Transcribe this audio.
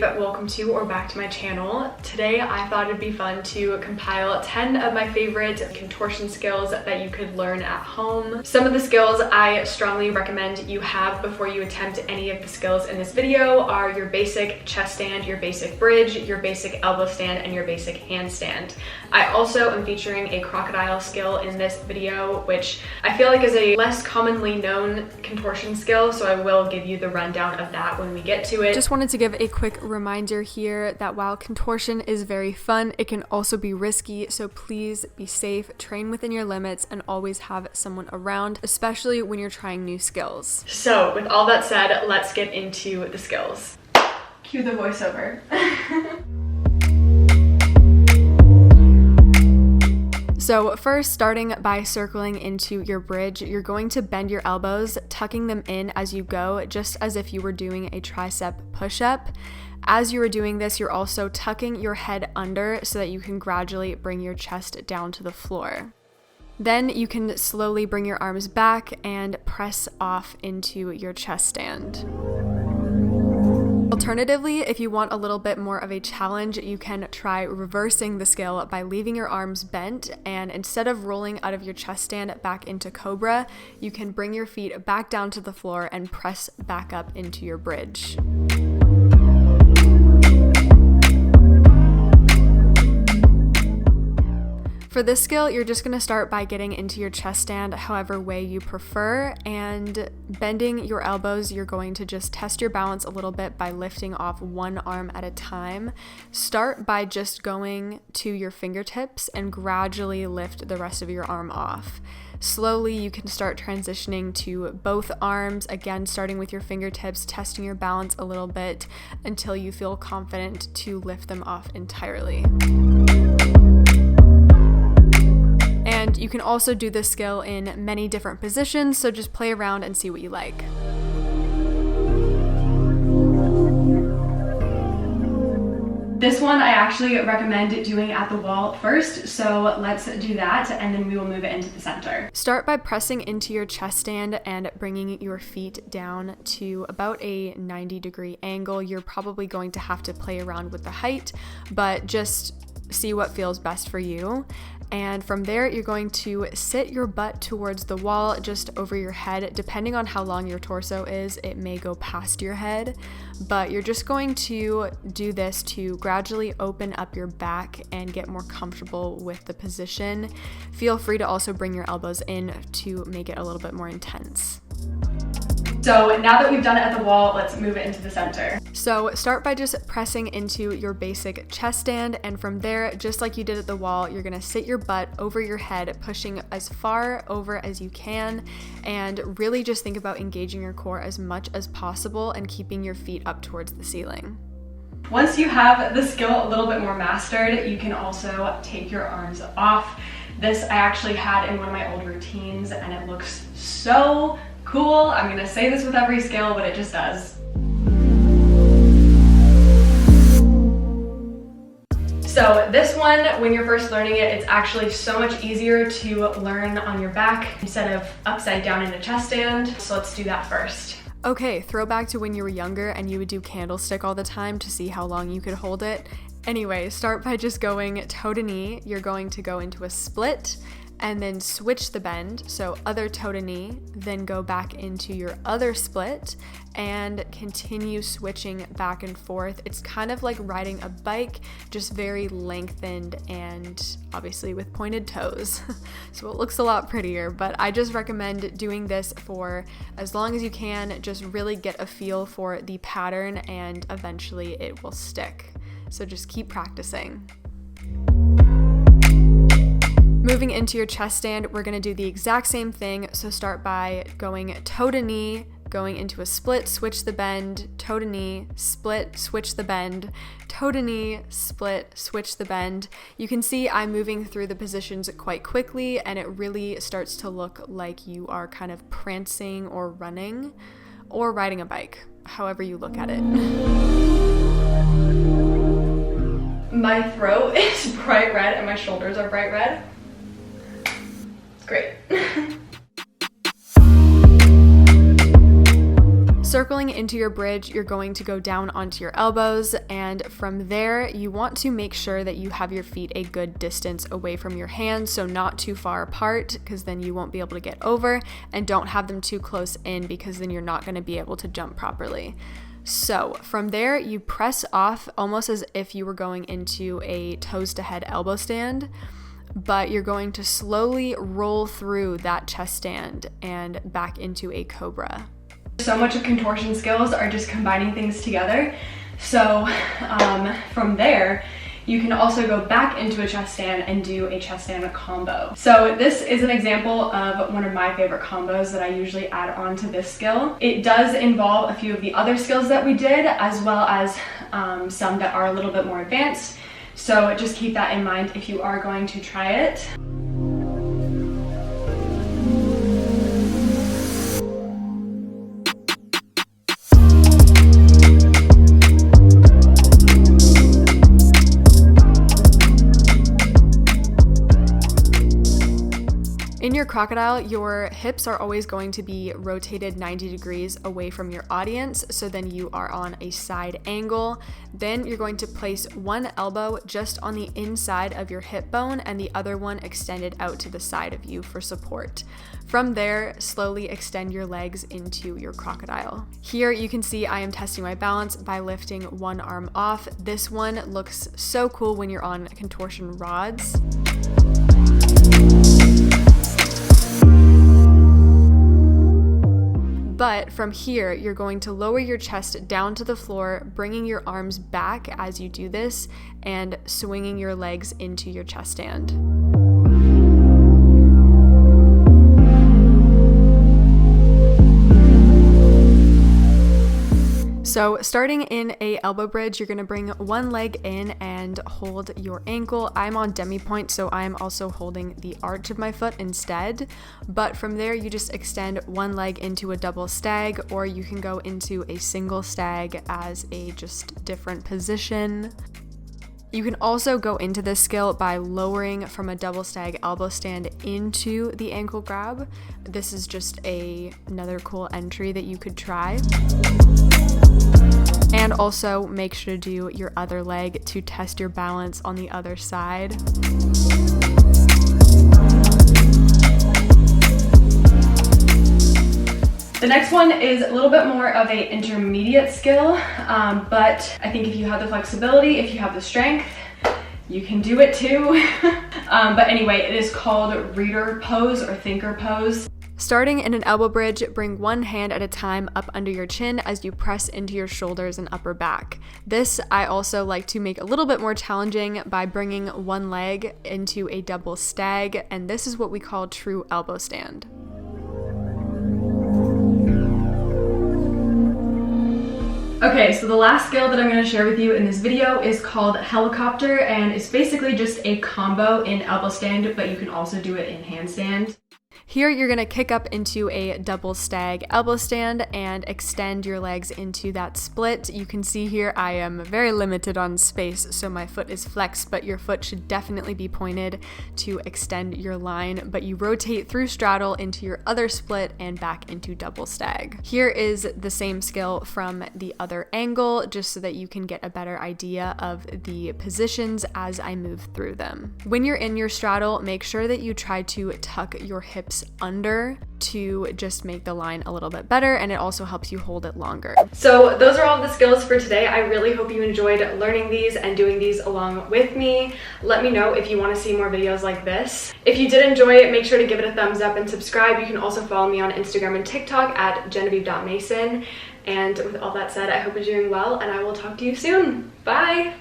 welcome to or back to my channel. Today I thought it'd be fun to compile 10 of my favorite contortion skills that you could learn at home. Some of the skills I strongly recommend you have before you attempt any of the skills in this video are your basic chest stand, your basic bridge, your basic elbow stand, and your basic handstand. I also am featuring a crocodile skill in this video, which I feel like is a less commonly known contortion skill, so I will give you the rundown of that when we get to it. Just wanted to give a quick reminder here that while contortion is very fun, it can also be risky, so please be safe, train within your limits, and always have someone around, especially when you're trying new skills. So with all that said, let's get into the skills. Cue the voiceover. So first, starting by circling into your bridge, you're going to bend your elbows, tucking them in as you go, just as if you were doing a tricep push-up. As you are doing this, you're also tucking your head under so that you can gradually bring your chest down to the floor. Then you can slowly bring your arms back and press off into your chest stand. Alternatively, if you want a little bit more of a challenge, you can try reversing the skill by leaving your arms bent, and instead of rolling out of your chest stand back into cobra, you can bring your feet back down to the floor and press back up into your bridge. For this skill, you're just going to start by getting into your chest stand however way you prefer, and bending your elbows, you're going to just test your balance a little bit by lifting off one arm at a time. Start by just going to your fingertips and gradually lift the rest of your arm off. Slowly, you can start transitioning to both arms, again starting with your fingertips, testing your balance a little bit until you feel confident to lift them off entirely. And you can also do this skill in many different positions, so just play around and see what you like. This one I actually recommend doing at the wall first, so let's do that and then we will move it into the center. Start by pressing into your chest stand and bringing your feet down to about a 90-degree angle. You're probably going to have to play around with the height, but just see what feels best for you. And from there, you're going to sit your butt towards the wall, just over your head. Depending on how long your torso is, it may go past your head, but you're just going to do this to gradually open up your back and get more comfortable with the position. Feel free to also bring your elbows in to make it a little bit more intense. So now that we've done it at the wall, let's move it into the center. So start by just pressing into your basic chest stand, and from there, just like you did at the wall, you're gonna sit your butt over your head, pushing as far over as you can, and really just think about engaging your core as much as possible and keeping your feet up towards the ceiling. Once you have the skill a little bit more mastered, you can also take your arms off. This I actually had in one of my old routines, and it looks so cool. I'm gonna say this with every skill, but it just does. So this one, when you're first learning it, it's actually so much easier to learn on your back instead of upside down in a chest stand. So let's do that first. Okay, throwback to when you were younger and you would do candlestick all the time to see how long you could hold it. Anyway, start by just going toe to knee. You're going to go into a split and then switch the bend, so other toe to knee, then go back into your other split and continue switching back and forth. It's kind of like riding a bike, just very lengthened and obviously with pointed toes. So it looks a lot prettier, but I just recommend doing this for as long as you can. Just really get a feel for the pattern and eventually it will stick. So just keep practicing. Moving into your chest stand, we're going to do the exact same thing. So start by going toe to knee, going into a split, switch the bend, toe to knee, split, switch the bend, toe to knee, split, switch the bend. You can see I'm moving through the positions quite quickly, and it really starts to look like you are kind of prancing or running or riding a bike, however you look at it. My throat is bright red and my shoulders are bright red. Great. Circling into your bridge, you're going to go down onto your elbows, and from there, you want to make sure that you have your feet a good distance away from your hands, so not too far apart, because then you won't be able to get over, and don't have them too close in, because then you're not going to be able to jump properly. So from there, you press off almost as if you were going into a toes to head elbow stand, but you're going to slowly roll through that chest stand and back into a cobra. So much of contortion skills are just combining things together. So from there, you can also go back into a chest stand and do a chest stand combo. So this is an example of one of my favorite combos that I usually add on to this skill. It does involve a few of the other skills that we did, as well as some that are a little bit more advanced. So just keep that in mind if you are going to try it. In your crocodile, your hips are always going to be rotated 90 degrees away from your audience, so then you are on a side angle. Then you're going to place one elbow just on the inside of your hip bone and the other one extended out to the side of you for support. From there, slowly extend your legs into your crocodile. Here you can see I am testing my balance by lifting one arm off. This one looks so cool when you're on contortion rods. But from here, you're going to lower your chest down to the floor, bringing your arms back as you do this, and swinging your legs into your chest stand. So starting in a elbow bridge, you're gonna bring one leg in and hold your ankle. I'm on demi point, so I'm also holding the arch of my foot instead. But from there, you just extend one leg into a double stag, or you can go into a single stag as a just different position. You can also go into this skill by lowering from a double stag elbow stand into the ankle grab. This is just another cool entry that you could try. And also make sure to do your other leg to test your balance on the other side. The next one is a little bit more of an intermediate skill, but I think if you have the flexibility, if you have the strength, you can do it too. But anyway, it is called reader pose or thinker pose. Starting in an elbow bridge, bring one hand at a time up under your chin as you press into your shoulders and upper back. This I also like to make a little bit more challenging by bringing one leg into a double stag, and this is what we call true elbow stand. Okay, so the last skill that I'm going to share with you in this video is called helicopter, and it's basically just a combo in elbow stand, but you can also do it in handstand. Here you're going to kick up into a double stag elbow stand and extend your legs into that split. You can see here I am very limited on space, so my foot is flexed, but your foot should definitely be pointed to extend your line, but you rotate through straddle into your other split and back into double stag. Here is the same skill from the other angle, just so that you can get a better idea of the positions as I move through them. When you're in your straddle, make sure that you try to tuck your hips under to just make the line a little bit better, and it also helps you hold it longer. So those are all the skills for today. I really hope you enjoyed learning these and doing these along with me. Let me know if you want to see more videos like this. If you did enjoy it, make sure to give it a thumbs up and subscribe. You can also follow me on Instagram and TikTok at genevieve.mason. And with all that said, I hope you're doing well, and I will talk to you soon. Bye!